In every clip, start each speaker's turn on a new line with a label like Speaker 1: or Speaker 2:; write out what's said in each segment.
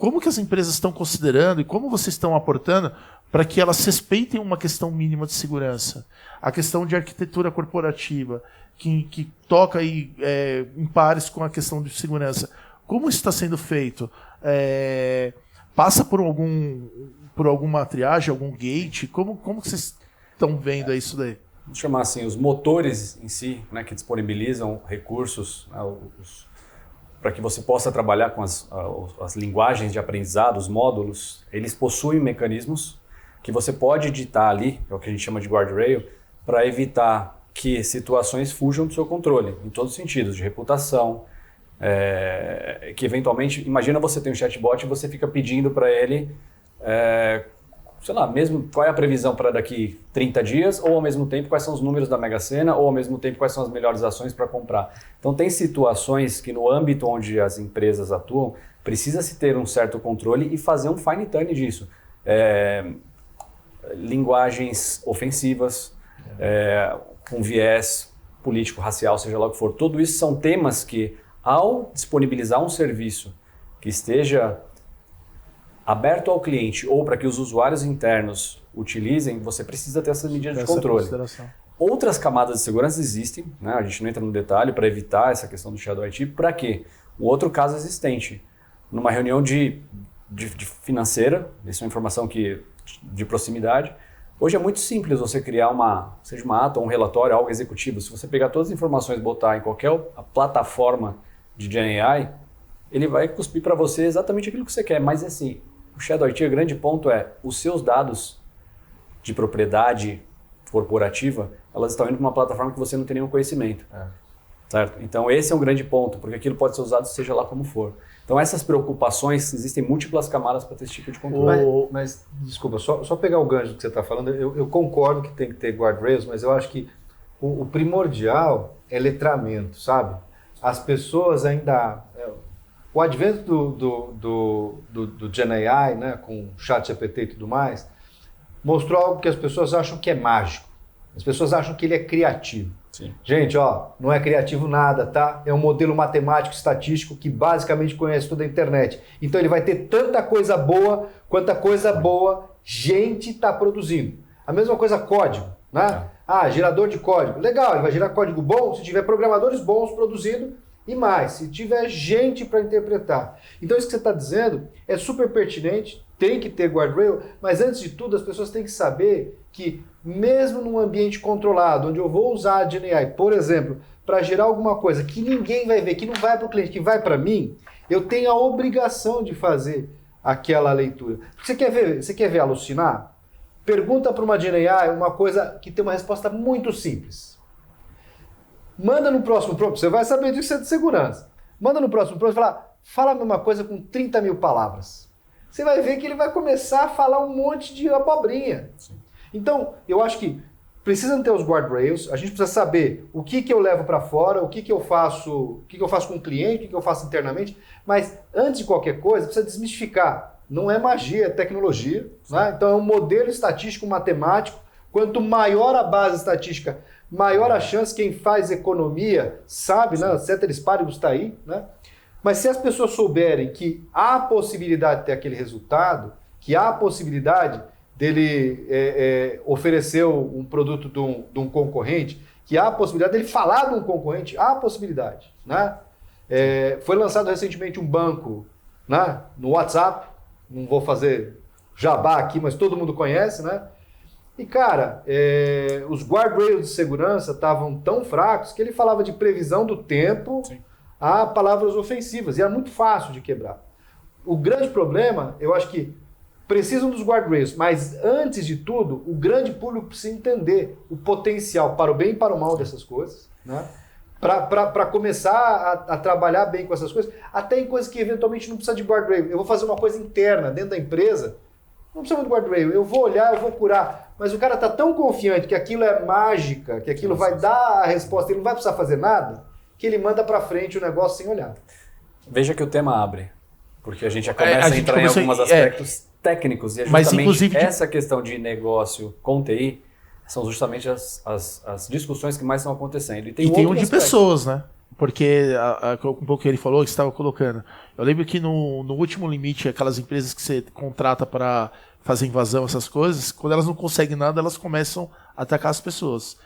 Speaker 1: como que as empresas estão considerando e como vocês estão aportando para que elas respeitem uma questão mínima de segurança? A questão de arquitetura corporativa, que toca aí, em pares com a questão de segurança. Como isso está sendo feito? Passa por alguma triagem, algum gate? Como que vocês estão vendo isso daí?
Speaker 2: Vamos chamar assim, os motores em si, né, que disponibilizam recursos, né, para que você possa trabalhar com as linguagens de aprendizado, os módulos, eles possuem mecanismos que você pode editar ali, é o que a gente chama de guardrail, para evitar que situações fujam do seu controle, em todos os sentidos, de reputação, que eventualmente, imagina você tem um chatbot e você fica pedindo para ele, sei lá, mesmo qual é a previsão para daqui 30 dias, ou ao mesmo tempo quais são os números da Mega Sena, ou ao mesmo tempo quais são as melhores ações para comprar. Então tem situações que no âmbito onde as empresas atuam, precisa-se ter um certo controle e fazer um fine tune disso. Linguagens ofensivas, com viés político, racial, seja lá o que for. Tudo isso são temas que, ao disponibilizar um serviço que esteja aberto ao cliente ou para que os usuários internos utilizem, você precisa ter essas medidas de controle. Outras camadas de segurança existem, né? A gente não entra no detalhe para evitar essa questão do Shadow IT. Para quê? Um outro caso existente, numa reunião de financeira, isso é uma informação de proximidade. Hoje é muito simples você criar seja uma ata ou um relatório, algo executivo. Se você pegar todas as informações e botar em qualquer plataforma de GenAI, ele vai cuspir para você exatamente aquilo que você quer. Mas assim, o Shadow IT, o grande ponto os seus dados de propriedade corporativa, elas estão indo para uma plataforma que você não tem nenhum conhecimento. Certo? Então esse é um grande ponto, porque aquilo pode ser usado seja lá como for. Então essas preocupações, existem múltiplas camadas para ter esse tipo de controle.
Speaker 3: Mas desculpa, só pegar o gancho que você está falando, eu concordo que tem que ter guardrails, mas eu acho que o primordial é letramento, sabe? As pessoas ainda... O advento do GenAI, né, com ChatGPT e tudo mais, mostrou algo que as pessoas acham que é mágico. As pessoas acham que ele é criativo.
Speaker 2: Sim.
Speaker 3: Gente, não é criativo nada, tá? É um modelo matemático estatístico que basicamente conhece toda a internet. Então ele vai ter tanta coisa boa quanta coisa boa gente está produzindo. A mesma coisa código, né? Gerador de código. Legal, ele vai gerar código bom se tiver programadores bons produzindo e mais, se tiver gente para interpretar. Então isso que você está dizendo é super pertinente, tem que ter guardrail, mas antes de tudo as pessoas têm que saber que mesmo num ambiente controlado, onde eu vou usar a GenAI, por exemplo, para gerar alguma coisa que ninguém vai ver, que não vai para o cliente, que vai para mim, eu tenho a obrigação de fazer aquela leitura. Você quer ver alucinar? Pergunta para uma GenAI uma coisa que tem uma resposta muito simples. Manda no próximo prompt, você vai saber disso, é de segurança. Manda no próximo prompt e fala a mesma coisa com 30 mil palavras. Você vai ver que ele vai começar a falar um monte de abobrinha. Sim. Então, eu acho que precisam ter os guardrails, a gente precisa saber o que eu levo para fora, o que eu faço com o cliente, o que eu faço internamente, mas antes de qualquer coisa, precisa desmistificar. Não é magia, é tecnologia. Né? Então é um modelo estatístico matemático. Quanto maior a base estatística, maior a chance, quem faz economia sabe, né? Ceteris paribus está aí. Né? Mas se as pessoas souberem que há a possibilidade de ter aquele resultado, que há a possibilidade dele oferecer um produto de um concorrente, que há a possibilidade dele falar de um concorrente, há a possibilidade. Né? Foi lançado recentemente um banco, né, no WhatsApp, não vou fazer jabá aqui, mas todo mundo conhece, né? E cara, os guardrails de segurança estavam tão fracos que ele falava de previsão do tempo a palavras ofensivas, e era muito fácil de quebrar. O grande problema, eu acho que precisam dos guardrails, mas antes de tudo, o grande público precisa entender o potencial para o bem e para o mal dessas coisas, né? Para começar a trabalhar bem com essas coisas, até em coisas que eventualmente não precisa de guardrail. Eu vou fazer uma coisa interna dentro da empresa, não precisa de guardrail, eu vou olhar, eu vou curar, mas o cara está tão confiante que aquilo é mágica, que aquilo vai dar a resposta, ele não vai precisar fazer nada, que ele manda para frente o negócio sem olhar.
Speaker 2: Veja que o tema abre, porque a gente já começa a entrar em alguns aspectos técnicos, e é justamente essa questão de negócio com TI são justamente as discussões que mais estão acontecendo.
Speaker 1: E tem um de pessoas, né? Porque, um pouco que ele falou, que você estava colocando, eu lembro que no último limite, aquelas empresas que você contrata para fazer invasão, essas coisas, quando elas não conseguem nada, elas começam a atacar as pessoas.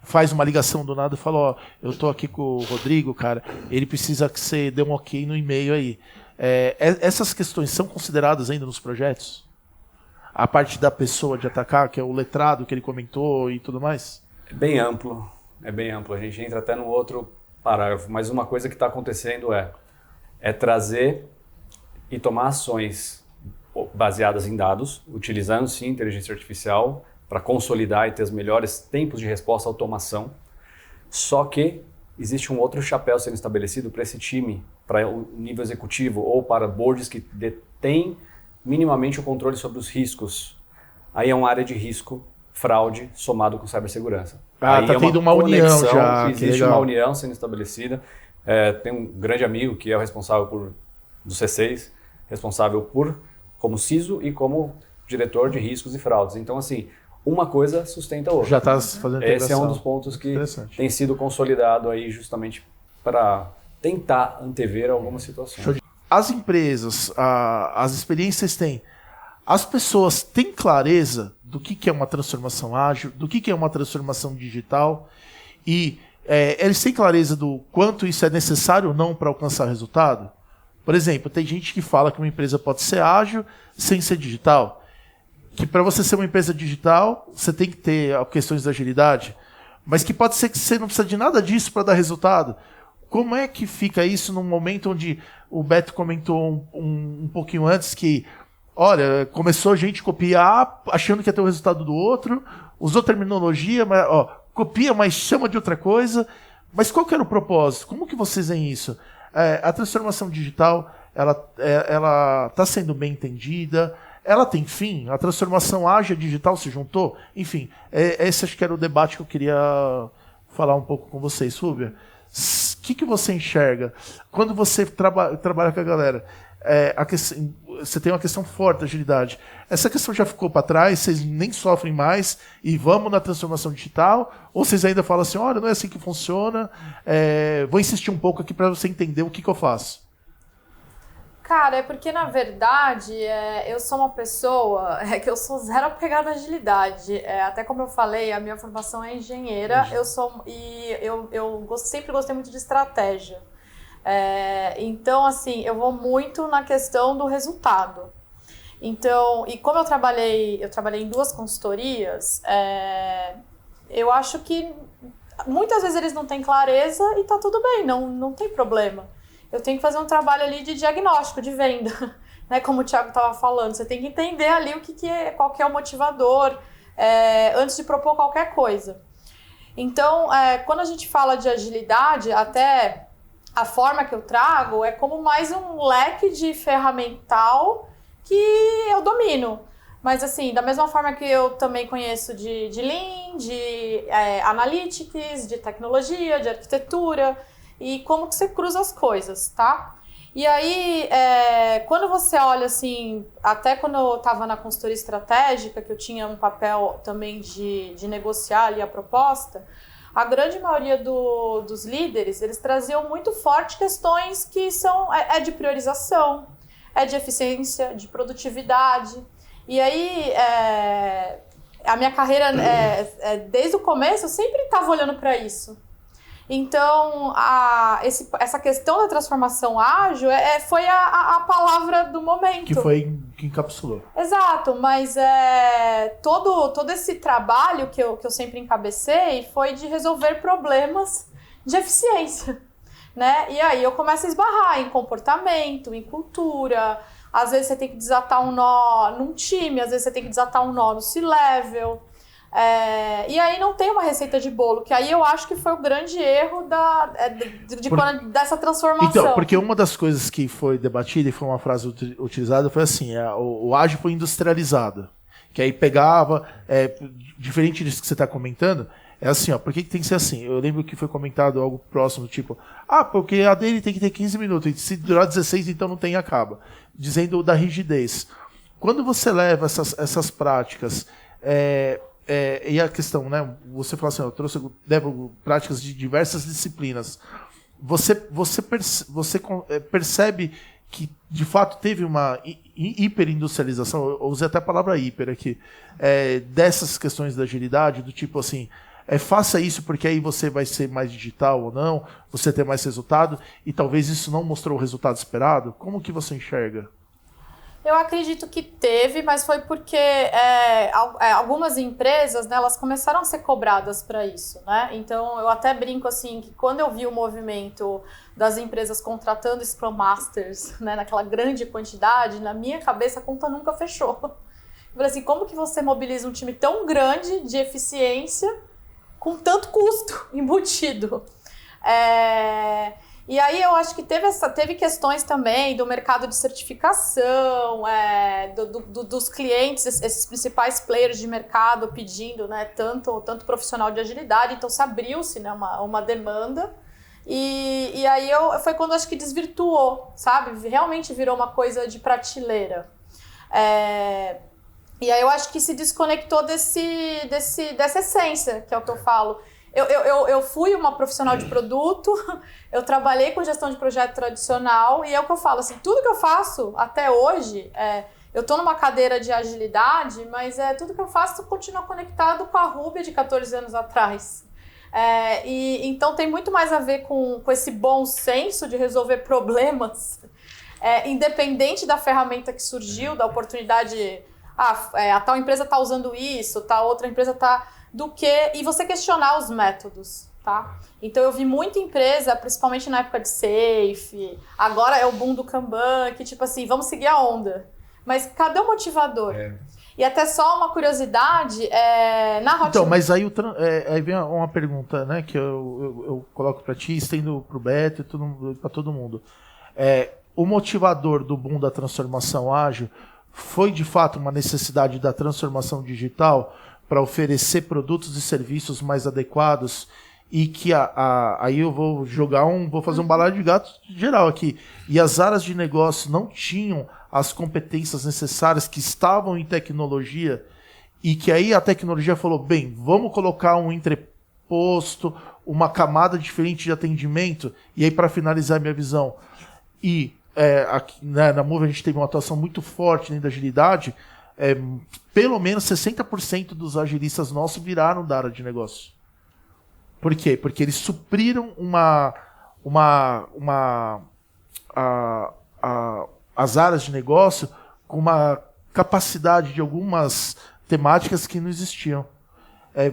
Speaker 1: Faz uma ligação do nada e fala, ó, eu tô aqui com o Rodrigo, cara, ele precisa que você dê um ok no e-mail aí. Essas questões são consideradas ainda nos projetos? A parte da pessoa de atacar, que é o letrado que ele comentou e tudo mais?
Speaker 2: É bem amplo, A gente entra até no outro parágrafo, mas uma coisa que está acontecendo é trazer e tomar ações baseadas em dados, utilizando sim inteligência artificial para consolidar e ter os melhores tempos de resposta à automação. Só que existe um outro chapéu sendo estabelecido para esse time, para o nível executivo ou para boards que detêm minimamente o controle sobre os riscos. Aí é uma área de risco, fraude, somado com cibersegurança. Aí
Speaker 1: tá tendo uma união já.
Speaker 2: Existe uma união sendo estabelecida. Tem um grande amigo que é o responsável do C6, responsável como CISO e como diretor de riscos e fraudes. Então, assim, uma coisa sustenta a outra.
Speaker 1: Já está fazendo integração.
Speaker 2: Esse é um dos pontos que tem sido consolidado aí justamente para tentar antever algumas situações.
Speaker 1: As empresas, as experiências têm. As pessoas têm clareza do que é uma transformação ágil, do que é uma transformação digital e eles têm clareza do quanto isso é necessário ou não para alcançar resultado? Por exemplo, tem gente que fala que uma empresa pode ser ágil sem ser digital. Que para você ser uma empresa digital, você tem que ter questões da agilidade, mas que pode ser que você não precisa de nada disso para dar resultado. Como é que fica isso num momento onde o Beto comentou um pouquinho antes que, olha, começou a gente copiar achando que ia ter o resultado do outro, usou terminologia, mas, copia, mas chama de outra coisa. Mas qual que era o propósito? Como que vocês veem isso? A transformação digital, ela está sendo bem entendida? Ela tem fim? A transformação ágil digital se juntou? Enfim, esse acho que era o debate que eu queria falar um pouco com vocês. Fúvia, o que você enxerga? Quando você trabalha com a galera, você tem uma questão forte da agilidade. Essa questão já ficou para trás? Vocês nem sofrem mais e vamos na transformação digital? Ou vocês ainda falam assim, olha, não é assim que funciona, vou insistir um pouco aqui para você entender o que eu faço?
Speaker 4: Cara, é porque, na verdade, eu sou uma pessoa que eu sou zero apegada à agilidade. Até como eu falei, a minha formação é engenheira, eu sempre gostei muito de estratégia. Então, assim, eu vou muito na questão do resultado. Então, e como eu trabalhei em 2 consultorias, eu acho que muitas vezes eles não têm clareza e tá tudo bem, não tem problema. Eu tenho que fazer um trabalho ali de diagnóstico, de venda, né? Como o Thiago estava falando, você tem que entender ali qual que é o motivador antes de propor qualquer coisa. Então, quando a gente fala de agilidade, até a forma que eu trago é como mais um leque de ferramental que eu domino. Mas assim, da mesma forma que eu também conheço de Lean, de Analytics, de tecnologia, de arquitetura, e como que você cruza as coisas, tá? E aí, quando você olha assim, até quando eu estava na consultoria estratégica, que eu tinha um papel também de negociar ali a proposta, a grande maioria dos líderes, eles traziam muito forte questões que são de priorização, de eficiência, de produtividade. E aí, a minha carreira, desde o começo, eu sempre estava olhando para isso. Então, essa questão da transformação ágil foi a palavra do momento.
Speaker 1: Que foi que encapsulou.
Speaker 4: Exato, mas todo esse trabalho que eu sempre encabecei foi de resolver problemas de eficiência, né? E aí eu começo a esbarrar em comportamento, em cultura. Às vezes você tem que desatar um nó num time, às vezes você tem que desatar um nó no C-level. E aí não tem uma receita de bolo, que aí eu acho que foi o grande erro dessa transformação.
Speaker 1: Então, porque uma das coisas que foi debatida e foi uma frase utilizada foi assim, o ágil foi industrializado, que aí pegava, diferente disso que você está comentando, é assim, por que tem que ser assim? Eu lembro que foi comentado algo próximo, tipo, porque a dele tem que ter 15 minutos, e se durar 16, então não tem, acaba. Dizendo da rigidez. Quando você leva essas práticas... e a questão, né? Você falou assim, eu levo práticas de diversas disciplinas. você percebe que, de fato, teve uma hiperindustrialização, eu usei até a palavra hiper aqui, dessas questões da agilidade, do tipo assim, faça isso porque aí você vai ser mais digital ou não, você ter mais resultado, e talvez isso não mostrou o resultado esperado? Como que você enxerga?
Speaker 4: Eu acredito que teve, mas foi porque algumas empresas, né, elas começaram a ser cobradas para isso, né? Então, eu até brinco assim, que quando eu vi o movimento das empresas contratando Scrum Masters, né, naquela grande quantidade, na minha cabeça a conta nunca fechou. Eu falei assim, como que você mobiliza um time tão grande de eficiência com tanto custo embutido? E aí eu acho que teve questões também do mercado de certificação, dos clientes, esses principais players de mercado pedindo, né, tanto profissional de agilidade, então se abriu-se, né, uma demanda, e aí foi quando acho que desvirtuou, sabe? Realmente virou uma coisa de prateleira. E aí eu acho que se desconectou dessa essência, que é o que eu falo. Eu fui uma profissional de produto, eu trabalhei com gestão de projeto tradicional, e é o que eu falo, assim, tudo que eu faço até hoje, eu estou numa cadeira de agilidade, mas tudo que eu faço continua conectado com a Rúbia de 14 anos atrás. Então tem muito mais a ver com esse bom senso de resolver problemas, independente da ferramenta que surgiu, da oportunidade, a tal empresa está usando isso, tal outra empresa está... E você questionar os métodos, tá? Então eu vi muita empresa, principalmente na época de Safe, agora é o boom do Kanban, que tipo assim, vamos seguir a onda. Mas cadê o motivador? E até só uma curiosidade, na rotina...
Speaker 1: Então, mas aí vem uma pergunta, né, que eu coloco para ti, estendo pro Beto e para todo mundo. O motivador do boom da transformação ágil foi de fato uma necessidade da transformação digital para oferecer produtos e serviços mais adequados, e que aí eu vou fazer um balaio de gato geral aqui, e as áreas de negócio não tinham as competências necessárias que estavam em tecnologia, e que aí a tecnologia falou, bem, vamos colocar um entreposto, uma camada diferente de atendimento, e aí para finalizar minha visão, aqui, né, na Move a gente teve uma atuação muito forte dentro da agilidade, pelo menos 60% dos agilistas nossos viraram da área de negócio. Por quê? Porque eles supriram as áreas de negócio com uma capacidade de algumas temáticas que não existiam.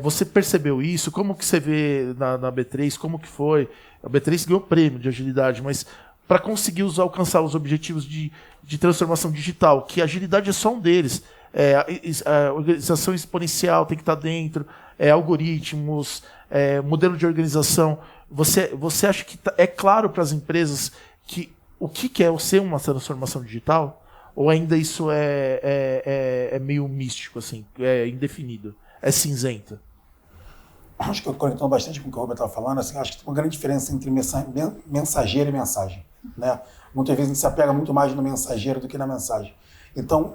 Speaker 1: Você percebeu isso? Como que você vê na B3? Como que foi? A B3 ganhou prêmio de agilidade, mas para conseguir alcançar os objetivos de transformação digital, que a agilidade é só um deles. A organização exponencial tem que estar dentro, algoritmos, modelo de organização. Você acha que é claro para as empresas o que é ser uma transformação digital? Ou ainda isso é meio místico, assim, é indefinido, é cinzento?
Speaker 5: Acho que eu conectando bastante com o que o Robert estava falando, assim, acho que tem uma grande diferença entre mensageiro e mensagem, né? Muitas vezes a gente se apega muito mais no mensageiro do que na mensagem. Então,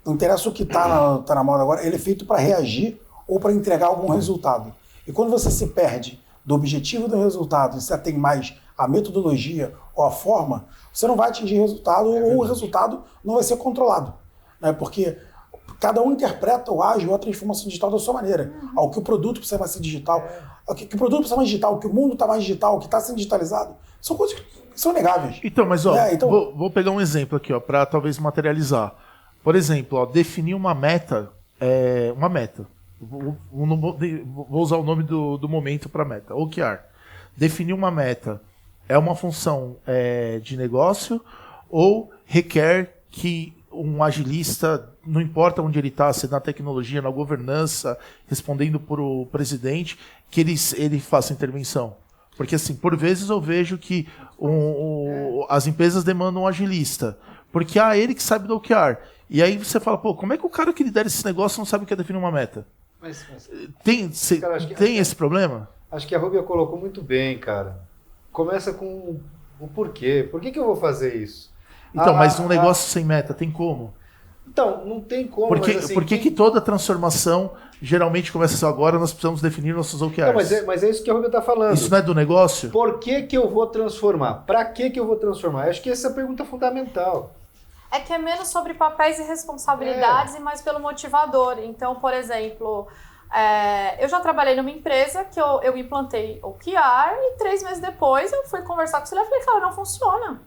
Speaker 5: não interessa o que está na moda agora, ele é feito para reagir ou para entregar algum resultado. E quando você se perde do objetivo do resultado e você tem mais a metodologia ou a forma, você não vai atingir resultado ou o resultado não vai ser controlado, né? Porque cada um interpreta o ágil ou a transformação digital da sua maneira. O que o produto precisa mais ser digital, o que o produto precisa mais digital, o que o mundo está mais digital, o que está sendo digitalizado, são coisas que são negáveis.
Speaker 1: Então, mas vou pegar um exemplo aqui, para talvez materializar. Por exemplo, definir uma meta, uma meta. Vou usar o nome do momento para meta, OKR. Definir uma meta é uma função de negócio ou requer que um agilista, não importa onde ele está, se na tecnologia, na governança, respondendo para o presidente, que ele faça intervenção? Porque, assim, por vezes eu vejo que as empresas demandam um agilista, porque ele que sabe do OKR. E aí você fala, como é que o cara que lidera esse negócio não sabe o que é definir uma meta? Tem esse problema?
Speaker 3: Acho que a Rúbia colocou muito bem, cara. Começa com o porquê. Por que eu vou fazer isso?
Speaker 1: Então, mas um negócio sem meta, tem como?
Speaker 3: Então, não tem como.
Speaker 1: Por
Speaker 3: mas, assim,
Speaker 1: que, que toda transformação geralmente começa assim, agora nós precisamos definir nossos OKRs?
Speaker 3: Não, mas é isso que a Rubia está falando.
Speaker 1: Isso não é do negócio?
Speaker 3: Por que eu vou transformar? Para que eu vou transformar? Eu acho que essa é a pergunta fundamental.
Speaker 4: É que é menos sobre papéis e responsabilidades e mais pelo motivador. Então, por exemplo, eu já trabalhei numa empresa que eu implantei o OKR e 3 meses depois eu fui conversar com o e falei, cara, não funciona.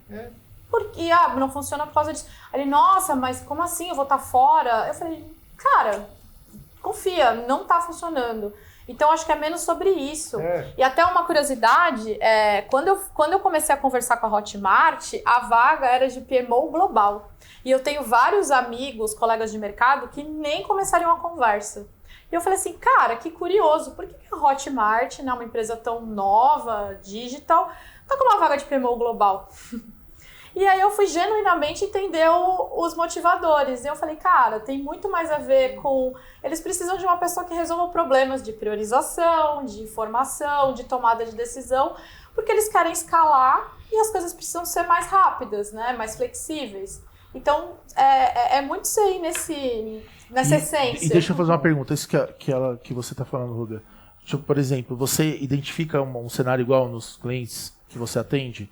Speaker 4: Porque não funciona por causa disso. Aí ele, nossa, mas como assim? Eu vou estar fora? Eu falei, cara, confia, não está funcionando. Então, acho que é menos sobre isso. E até uma curiosidade, quando eu comecei a conversar com a Hotmart, a vaga era de PMO global. E eu tenho vários amigos, colegas de mercado, que nem começariam a conversa. E eu falei assim, cara, que curioso, por que a Hotmart, né, uma empresa tão nova, digital, tá com uma vaga de PMO global? E aí eu fui genuinamente entender os motivadores. E eu falei, cara, tem muito mais a ver com... Eles precisam de uma pessoa que resolva problemas de priorização, de informação, de tomada de decisão, porque eles querem escalar e as coisas precisam ser mais rápidas, né? Mais flexíveis. Então, é muito isso aí nessa essência.
Speaker 1: E deixa eu fazer uma pergunta, isso que você está falando, Rubia. Tipo, por exemplo, você identifica um cenário igual nos clientes que você atende?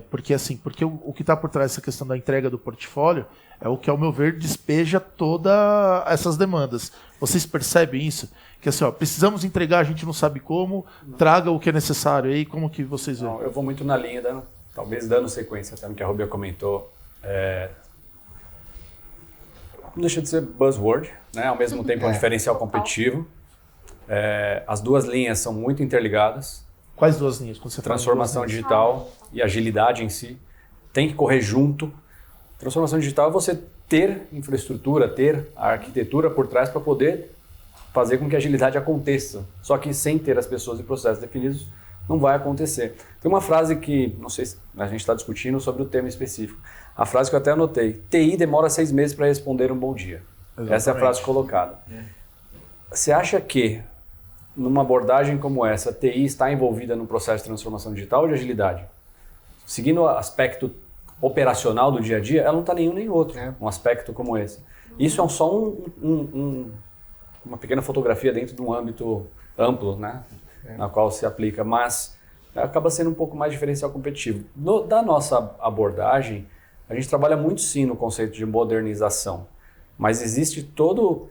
Speaker 1: Porque o que está por trás dessa questão da entrega do portfólio é o que, ao meu ver, despeja todas essas demandas. Vocês percebem isso? Que assim, precisamos entregar, a gente não sabe como, traga o que é necessário aí, como que vocês veem?
Speaker 2: Não, eu vou muito na linha, talvez dando sequência até no que a Rubia comentou. Não deixa de ser buzzword, né? Ao mesmo tempo é um diferencial competitivo. As duas linhas são muito interligadas.
Speaker 1: Quais duas linhas? Quando você
Speaker 2: Transformação digital e agilidade em si tem que correr junto. Transformação digital é você ter infraestrutura, ter a arquitetura por trás para poder fazer com que a agilidade aconteça. Só que sem ter as pessoas e processos definidos, não vai acontecer. Tem uma frase que, não sei se a gente está discutindo sobre o tema específico. A frase que eu até anotei, TI demora 6 meses para responder um bom dia. Exatamente. Essa é a frase colocada. Você acha que numa abordagem como essa, a TI está envolvida no processo de transformação digital ou de agilidade? Seguindo o aspecto operacional do dia a dia, ela não está nenhum nem outro, um aspecto como esse. Isso é só uma pequena fotografia dentro de um âmbito amplo, né? Na qual se aplica, mas acaba sendo um pouco mais diferencial competitivo. Da nossa abordagem, a gente trabalha muito sim no conceito de modernização, mas existe todo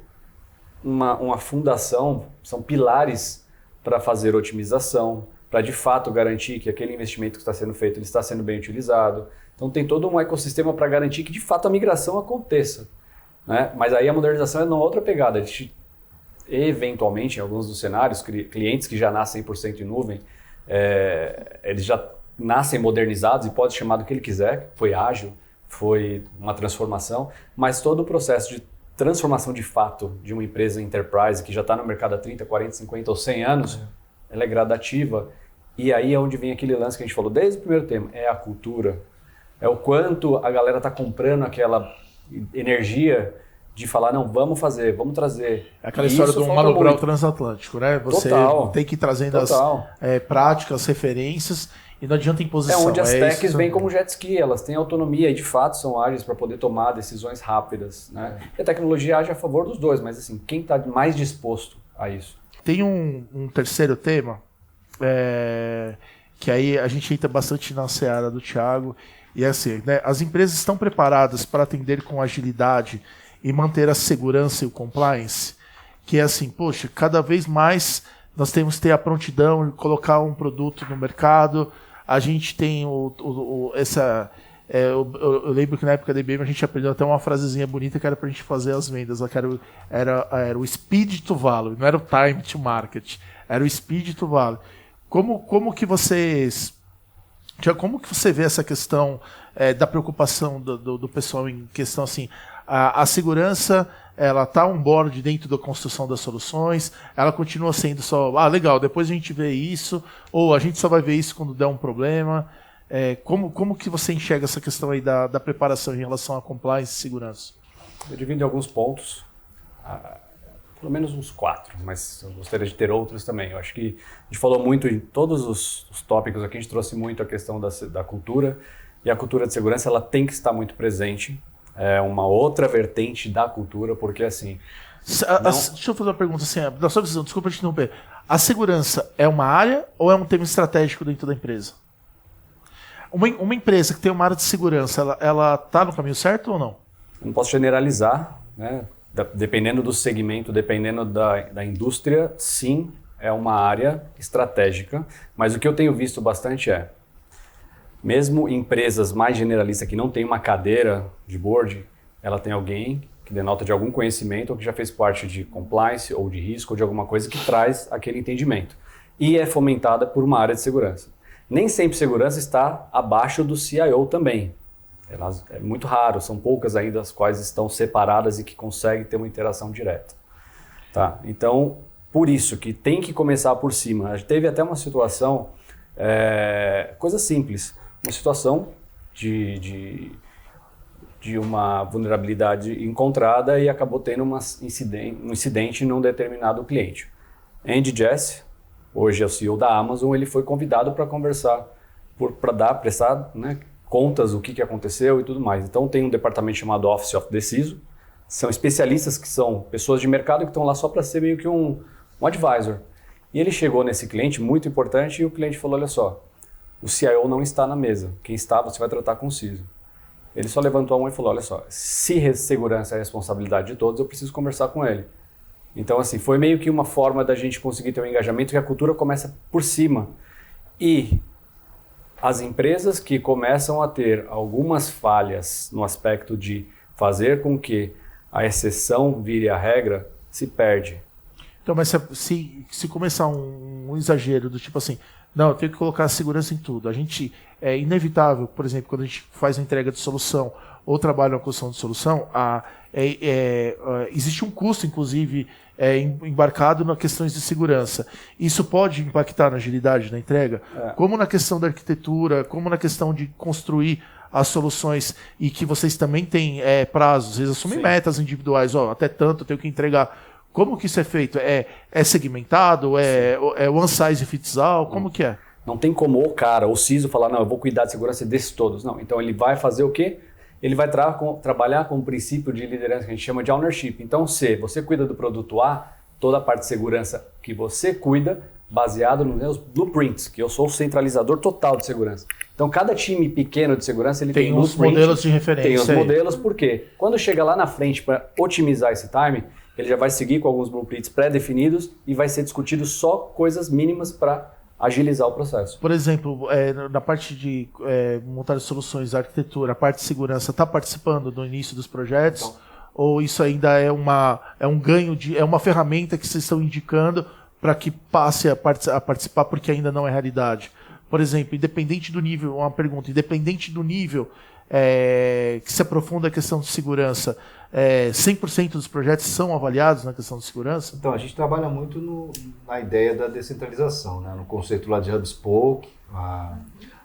Speaker 2: uma fundação, são pilares para fazer otimização, para de fato garantir que aquele investimento que está sendo feito ele está sendo bem utilizado. Então tem todo um ecossistema para garantir que de fato a migração aconteça, né? Mas aí a modernização é numa outra pegada. A gente, eventualmente, em alguns dos cenários, clientes que já nascem 100% em nuvem, eles já nascem modernizados e pode chamar do que ele quiser, foi ágil, foi uma transformação, mas todo o processo de transformação de fato de uma empresa enterprise que já está no mercado há 30, 40, 50 ou 100 anos, ela é gradativa. E aí é onde vem aquele lance que a gente falou desde o primeiro tema, é a cultura. É o quanto a galera está comprando aquela energia de falar, não, vamos fazer, vamos trazer.
Speaker 1: É aquela história do manobral transatlântico, né? Você tem que ir trazendo as práticas, referências, e não adianta imposição.
Speaker 2: É onde as techs vêm como jet ski, elas têm autonomia e de fato são ágeis para poder tomar decisões rápidas, né? E a tecnologia age a favor dos dois, mas assim, quem está mais disposto a isso?
Speaker 1: Tem um terceiro tema, que aí a gente entra bastante na seara do Thiago, e é assim, né? As empresas estão preparadas para atender com agilidade e manter a segurança e o compliance, que é assim, poxa, cada vez mais nós temos que ter a prontidão de colocar um produto no mercado. A gente tem eu lembro que na época da IBM a gente aprendeu até uma frasezinha bonita que era pra gente fazer as vendas. Era o speed to value, não era o time to market, era o speed to value. Como que você vê essa questão da preocupação do pessoal em questão assim, a segurança, ela está on board dentro da construção das soluções, ela continua sendo só, legal, depois a gente vê isso, ou a gente só vai ver isso quando der um problema. Como que você enxerga essa questão aí da preparação em relação a compliance e segurança?
Speaker 2: Eu divido em alguns pontos, pelo menos uns 4, mas eu gostaria de ter outros também. Eu acho que a gente falou muito em todos os tópicos aqui, a gente trouxe muito a questão da cultura, e a cultura de segurança ela tem que estar muito presente. é uma outra vertente da cultura, porque assim...
Speaker 1: Deixa eu fazer uma pergunta assim, da sua visão, desculpa te interromper. A segurança é uma área ou é um tema estratégico dentro da empresa? Uma empresa que tem uma área de segurança, ela está no caminho certo ou não?
Speaker 2: Não posso generalizar, né? Dependendo do segmento, dependendo da indústria, sim, é uma área estratégica. Mas o que eu tenho visto bastante é, mesmo empresas mais generalistas que não tem uma cadeira de board, ela tem alguém que denota de algum conhecimento ou que já fez parte de compliance ou de risco ou de alguma coisa que traz aquele entendimento. E é fomentada por uma área de segurança. Nem sempre segurança está abaixo do CIO também. É muito raro, são poucas ainda as quais estão separadas e que conseguem ter uma interação direta. Tá? Então, por isso que tem que começar por cima. A gente teve até uma situação, coisa simples, uma situação de uma vulnerabilidade encontrada e acabou tendo um incidente num determinado cliente. Andy Jassy, hoje é o CEO da Amazon, ele foi convidado para conversar, para prestar, né, contas do que aconteceu e tudo mais. Então tem um departamento chamado Office of the CISO, são especialistas que são pessoas de mercado que estão lá só para ser meio que um advisor. E ele chegou nesse cliente muito importante e o cliente falou, olha só, o CIO não está na mesa, quem está você vai tratar com o CISO. Ele só levantou a mão e falou, olha só, se segurança é a responsabilidade de todos, eu preciso conversar com ele. Então assim, foi meio que uma forma da gente conseguir ter um engajamento que a cultura começa por cima. E as empresas que começam a ter algumas falhas no aspecto de fazer com que a exceção vire a regra, se perde.
Speaker 1: Então, mas se começar um exagero do tipo assim, não, eu tenho que colocar a segurança em tudo. É inevitável, por exemplo, quando a gente faz a entrega de solução ou trabalha na construção de solução, existe um custo, inclusive, embarcado nas questões de segurança. Isso pode impactar na agilidade da entrega, como na questão da arquitetura, como na questão de construir as soluções e que vocês também têm prazos, às vezes assumem metas individuais, até tanto eu tenho que entregar. Como que isso é feito? É segmentado? É one size fits all? Como que é?
Speaker 2: Não tem como o cara, o CISO, falar, não, eu vou cuidar de segurança desses todos. Não, então ele vai fazer o quê? Ele vai trabalhar com o princípio de liderança que a gente chama de ownership. Então, se você cuida do produto A, toda a parte de segurança que você cuida, baseado nos meus blueprints, que eu sou o centralizador total de segurança. Então, cada time pequeno de segurança, ele tem
Speaker 1: os modelos de referência.
Speaker 2: Tem os modelos, porque quando chega lá na frente para otimizar esse time, ele já vai seguir com alguns blueprints pré-definidos e vai ser discutido só coisas mínimas para agilizar o processo.
Speaker 1: Por exemplo, na parte de montar soluções, arquitetura, a parte de segurança, está participando no início dos projetos? Então, ou isso ainda é um ganho, é uma ferramenta que vocês estão indicando para que passe a participar porque ainda não é realidade? Por exemplo, independente do nível, uma pergunta, independente do nível que se aprofunda a questão de segurança, 100% dos projetos são avaliados na questão de segurança?
Speaker 3: Então, a gente trabalha muito na ideia da descentralização, né? No conceito lá de Hub Spoke. A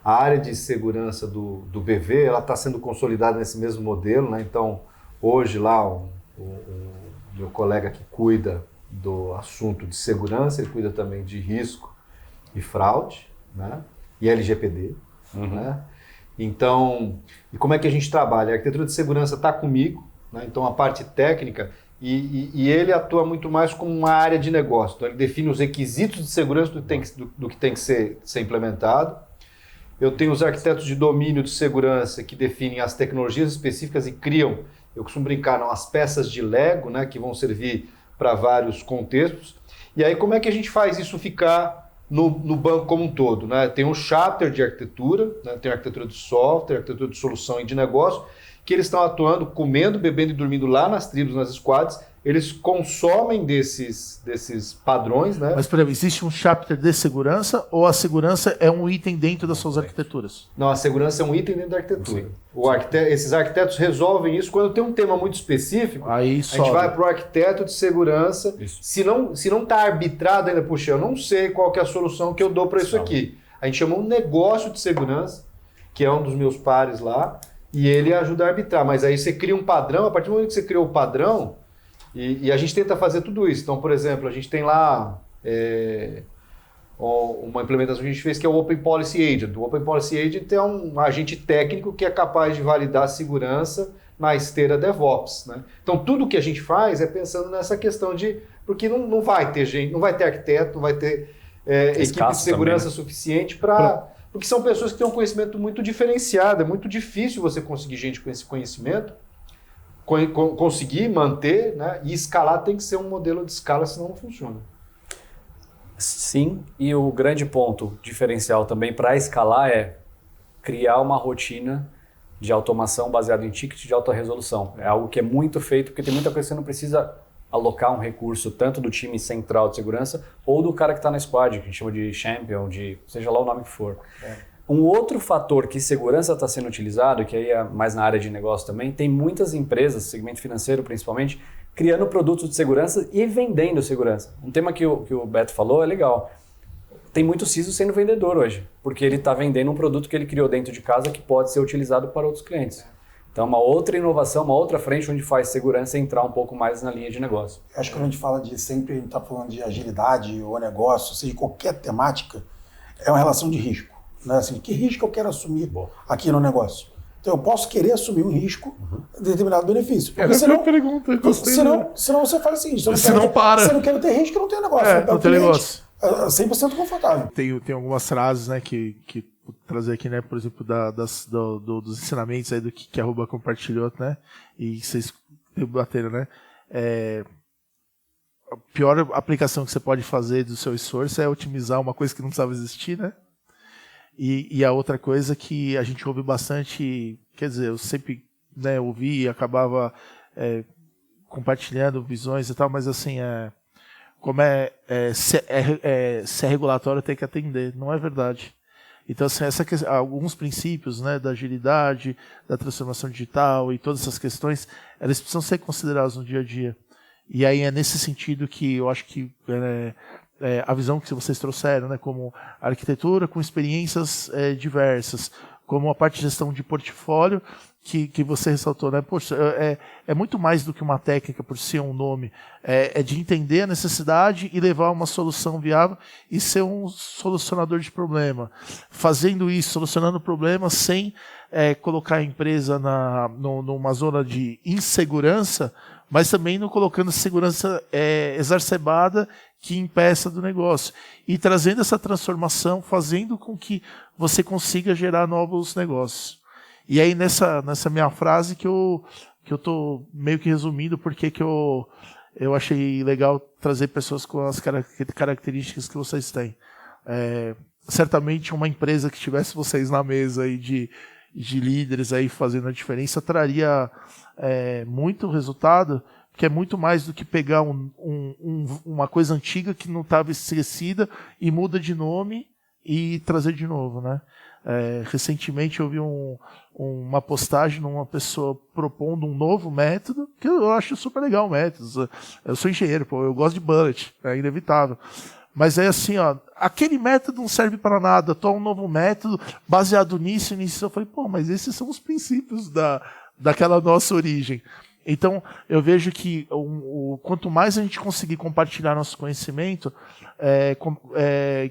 Speaker 3: área de segurança do BV está sendo consolidada nesse mesmo modelo, né? Então, hoje lá o meu colega que cuida do assunto de segurança, ele cuida também de risco e fraude, né? E LGPD, né? Então, e como é que a gente trabalha? A arquitetura de segurança está comigo, né? Então a parte técnica, e ele atua muito mais como uma área de negócio. Então ele define os requisitos de segurança do que tem que ser implementado. Eu tenho os arquitetos de domínio de segurança que definem as tecnologias específicas e criam, eu costumo brincar, não, as peças de Lego, né, que vão servir para vários contextos. E aí como é que a gente faz isso ficar no banco como um todo, né? Tem um chapter de arquitetura, né? Tem arquitetura de software, arquitetura de solução e de negócio, que eles estão atuando, comendo, bebendo e dormindo lá nas tribos, nas squads. Eles consomem desses padrões, né?
Speaker 1: Mas, por exemplo, existe um chapter de segurança ou a segurança é um item dentro das suas arquiteturas?
Speaker 3: Não, a segurança é um item dentro da arquitetura. Esses arquitetos resolvem isso quando tem um tema muito específico.
Speaker 1: Aí
Speaker 3: a gente vai para o arquiteto de segurança. Isso. Se não está arbitrado ainda, puxa, eu não sei qual que é a solução que eu dou para isso aqui. A gente chama um negócio de segurança, que é um dos meus pares lá, e ele ajuda a arbitrar. Mas aí você cria um padrão, a partir do momento que você criou o padrão, e a gente tenta fazer tudo isso. Então, por exemplo, a gente tem lá uma implementação que a gente fez que é o Open Policy Agent. O Open Policy Agent é um agente técnico que é capaz de validar a segurança na esteira DevOps, né? Então tudo que a gente faz é pensando nessa questão porque não vai ter gente, não vai ter arquiteto, não vai ter equipe de segurança também suficiente porque são pessoas que têm um conhecimento muito diferenciado, é muito difícil você conseguir gente com esse conhecimento, conseguir manter, né? E escalar tem que ser um modelo de escala, senão não funciona.
Speaker 2: Sim, e o grande ponto diferencial também para escalar é criar uma rotina de automação baseada em ticket de alta resolução. É algo que é muito feito, porque tem muita coisa que você não precisa alocar um recurso tanto do time central de segurança ou do cara que está na squad, que a gente chama de champion, de seja lá o nome que for. Um outro fator que segurança está sendo utilizado, que aí é mais na área de negócio também, tem muitas empresas, segmento financeiro principalmente, criando produtos de segurança e vendendo segurança. Um tema que o Beto falou é legal. Tem muito CISO sendo vendedor hoje, porque ele está vendendo um produto que ele criou dentro de casa que pode ser utilizado para outros clientes. Então, uma outra inovação, uma outra frente onde faz segurança entrar um pouco mais na linha de negócio.
Speaker 5: Acho que quando a gente fala sempre, a gente está falando de agilidade ou negócio, seja qualquer temática, é uma relação de risco. Né? Assim, que risco eu quero assumir aqui no negócio? Então, eu posso querer assumir um risco de determinado benefício.
Speaker 1: Era a minha pergunta.
Speaker 5: Senão você faz assim.
Speaker 1: Se não
Speaker 5: quero ter risco, eu não tenho negócio.
Speaker 1: Não tem negócio.
Speaker 5: 100% confortável.
Speaker 1: Tem algumas frases, né, que vou trazer aqui, né, por exemplo, dos ensinamentos aí do que a Arroba compartilhou, né, e vocês debateram, né. A pior aplicação que você pode fazer do seu esforço é otimizar uma coisa que não precisava existir, né. E a outra coisa que a gente ouve bastante, quer dizer, eu sempre, né, ouvi e acabava compartilhando visões e tal, mas assim, como se é regulatório, tem que atender. Não é verdade. Então, assim, alguns princípios, né, da agilidade, da transformação digital e todas essas questões, elas precisam ser consideradas no dia a dia. E aí é nesse sentido que eu acho que a visão que vocês trouxeram, né, como arquitetura com experiências diversas, como a parte de gestão de portfólio, que você ressaltou, né? Poxa, é muito mais do que uma técnica por si, um nome. É de entender a necessidade e levar uma solução viável e ser um solucionador de problema. Fazendo isso, solucionando o problema sem colocar a empresa numa zona de insegurança, mas também não colocando segurança exacerbada que impeça do negócio. E trazendo essa transformação, fazendo com que você consiga gerar novos negócios. E aí nessa minha frase que eu tô meio que resumindo porque que eu achei legal trazer pessoas com as características que vocês têm. Certamente uma empresa que tivesse vocês na mesa aí de líderes aí fazendo a diferença traria muito resultado, que é muito mais do que pegar uma coisa antiga que não estava esquecida e muda de nome e trazer de novo, né? Recentemente eu vi uma postagem de uma pessoa propondo um novo método, que eu acho super legal o método. Eu sou engenheiro, eu gosto de bullet, é inevitável. Mas é assim, ó, aquele método não serve para nada, toma um novo método baseado nisso. Eu falei, mas esses são os princípios daquela nossa origem. Então, eu vejo que quanto mais a gente conseguir compartilhar nosso conhecimento,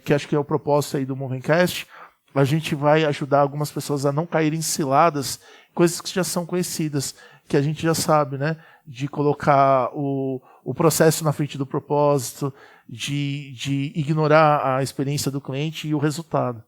Speaker 1: que acho que é o propósito aí do Movencast, a gente vai ajudar algumas pessoas a não caírem em ciladas, coisas que já são conhecidas, que a gente já sabe, né? De colocar o processo na frente do propósito, de ignorar a experiência do cliente e o resultado.